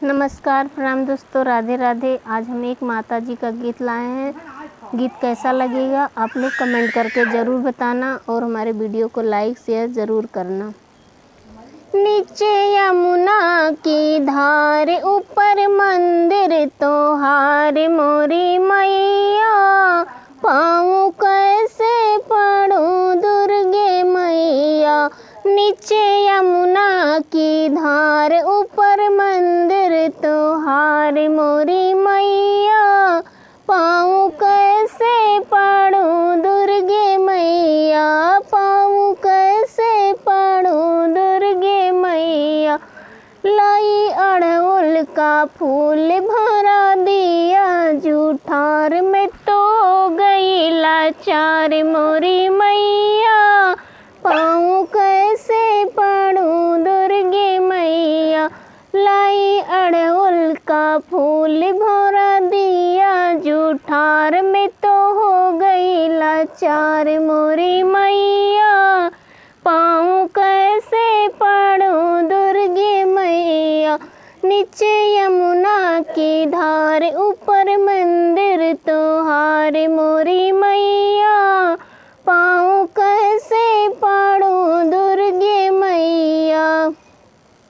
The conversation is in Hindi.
नमस्कार प्रणाम दोस्तों, राधे राधे। आज हम एक माता जी का गीत लाए हैं। गीत कैसा लगेगा आप लोग कमेंट करके ज़रूर बताना और हमारे वीडियो को लाइक शेयर ज़रूर करना। नीचे यमुना की धार, ऊपर मंदिर तोहार मोरी मैया। पाँव कैसे पड़ूं दुर्गे मैया। नीचे यमुना की धार, ऊपर मंदिर तोहार मोरी मैया। पाँव कैसे पड़ूं दुर्गे मैया। पाँव कैसे पड़ूं दुर्गे मैया। लाई अड़हुल का फूल भरा दिया जूठार में तो गई लाचार मोरी मैया। पाँव कैसे पड़ूं दुर्गे मैया। लाई अड़हुल का फूल भरा दिया जूठार में तो हो गई लाचार मोरी मैया। पाँव कैसे पड़ूं दुर्गे मैया। नीचे यमुना की धार, ऊपर मंदिर तोहार मोरी मैया।